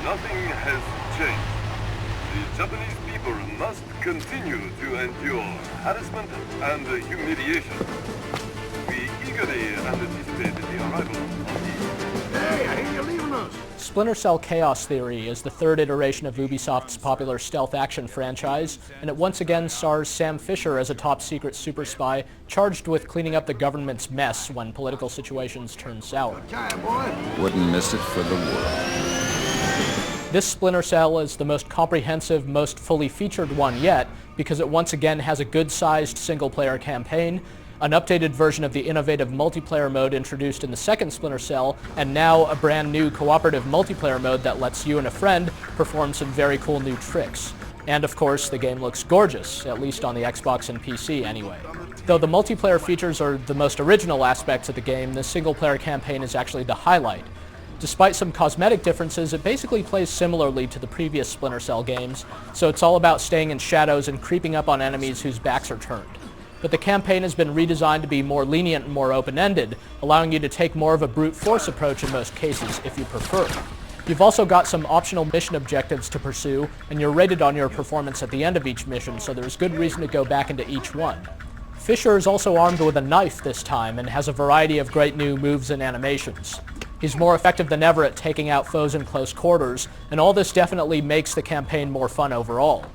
Nothing has changed. The Japanese people must continue to endure harassment and humiliation. We eagerly anticipate the arrival of the... Hey, I hear you leaving us. Splinter Cell Chaos Theory is the third iteration of Ubisoft's popular stealth action franchise, and it once again stars Sam Fisher as a top-secret super spy charged with cleaning up the government's mess when political situations turn sour. Time, boy. Wouldn't miss it for the world. This Splinter Cell is the most comprehensive, most fully featured one yet, because it once again has a good-sized single-player campaign, an updated version of the innovative multiplayer mode introduced in the second Splinter Cell, and now a brand new cooperative multiplayer mode that lets you and a friend perform some very cool new tricks. And of course, the game looks gorgeous, at least on the Xbox and PC anyway. Though the multiplayer features are the most original aspects of the game, the single-player campaign is actually the highlight. Despite some cosmetic differences, it basically plays similarly to the previous Splinter Cell games, so it's all about staying in shadows and creeping up on enemies whose backs are turned. But the campaign has been redesigned to be more lenient and more open-ended, allowing you to take more of a brute force approach in most cases, if you prefer. You've also got some optional mission objectives to pursue, and you're rated on your performance at the end of each mission, so there's good reason to go back into each one. Fisher is also armed with a knife this time, and has a variety of great new moves and animations. He's more effective than ever at taking out foes in close quarters, and all this definitely makes the campaign more fun overall.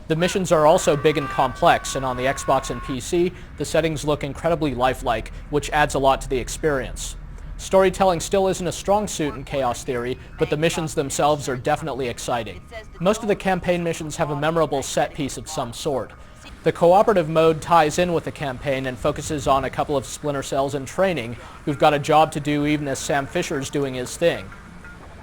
The missions are also big and complex, and on the Xbox and PC, the settings look incredibly lifelike, which adds a lot to the experience. Storytelling still isn't a strong suit in Chaos Theory, but the missions themselves are definitely exciting. Most of the campaign missions have a memorable set piece of some sort. The cooperative mode ties in with the campaign and focuses on a couple of Splinter Cells in training who've got a job to do even as Sam Fisher's doing his thing.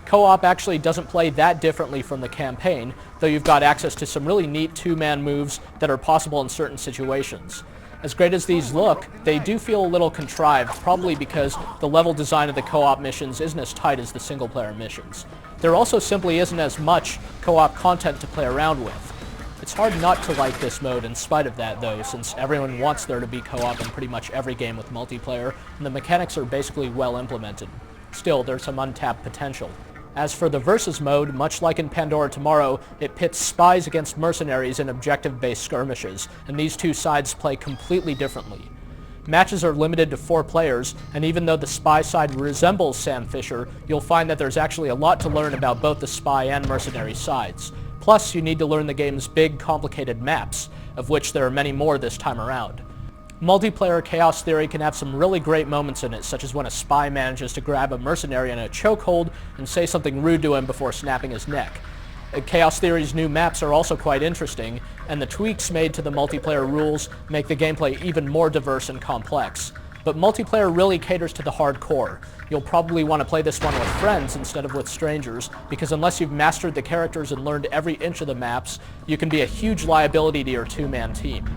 Co-op actually doesn't play that differently from the campaign, though you've got access to some really neat two-man moves that are possible in certain situations. As great as these look, they do feel a little contrived, probably because the level design of the co-op missions isn't as tight as the single-player missions. There also simply isn't as much co-op content to play around with. It's hard not to like this mode in spite of that, though, since everyone wants there to be co-op in pretty much every game with multiplayer, and the mechanics are basically well implemented. Still, there's some untapped potential. As for the Versus mode, much like in Pandora Tomorrow, it pits spies against mercenaries in objective-based skirmishes, and these two sides play completely differently. Matches are limited to 4 players, and even though the spy side resembles Sam Fisher, you'll find that there's actually a lot to learn about both the spy and mercenary sides. Plus, you need to learn the game's big, complicated maps, of which there are many more this time around. Multiplayer Chaos Theory can have some really great moments in it, such as when a spy manages to grab a mercenary in a chokehold and say something rude to him before snapping his neck. Chaos Theory's new maps are also quite interesting, and the tweaks made to the multiplayer rules make the gameplay even more diverse and complex. But multiplayer really caters to the hardcore. You'll probably want to play this one with friends instead of with strangers, because unless you've mastered the characters and learned every inch of the maps, you can be a huge liability to your two-man team.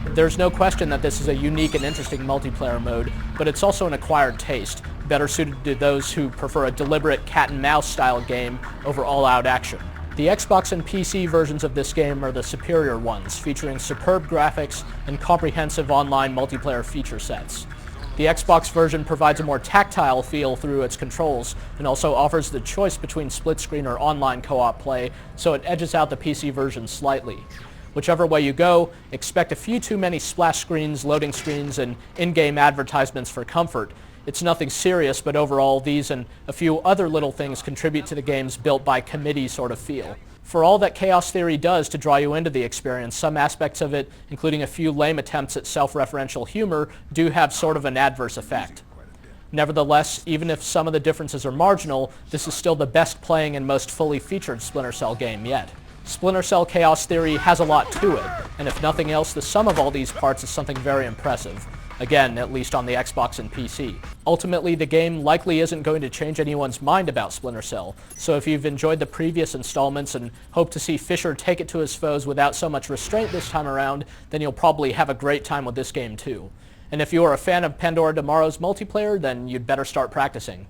There's no question that this is a unique and interesting multiplayer mode, but it's also an acquired taste, better suited to those who prefer a deliberate cat-and-mouse style game over all-out action. The Xbox and PC versions of this game are the superior ones, featuring superb graphics and comprehensive online multiplayer feature sets. The Xbox version provides a more tactile feel through its controls, and also offers the choice between split-screen or online co-op play, so it edges out the PC version slightly. Whichever way you go, expect a few too many splash screens, loading screens, and in-game advertisements for comfort. It's nothing serious, but overall these and a few other little things contribute to the game's built-by-committee sort of feel. For all that Chaos Theory does to draw you into the experience, some aspects of it, including a few lame attempts at self-referential humor, do have sort of an adverse effect. Nevertheless, even if some of the differences are marginal, this is still the best playing and most fully featured Splinter Cell game yet. Splinter Cell Chaos Theory has a lot to it, and if nothing else, the sum of all these parts is something very impressive. Again, at least on the Xbox and PC. Ultimately, the game likely isn't going to change anyone's mind about Splinter Cell, so if you've enjoyed the previous installments and hope to see Fisher take it to his foes without so much restraint this time around, then you'll probably have a great time with this game too. And if you are a fan of Pandora Tomorrow's multiplayer, then you'd better start practicing.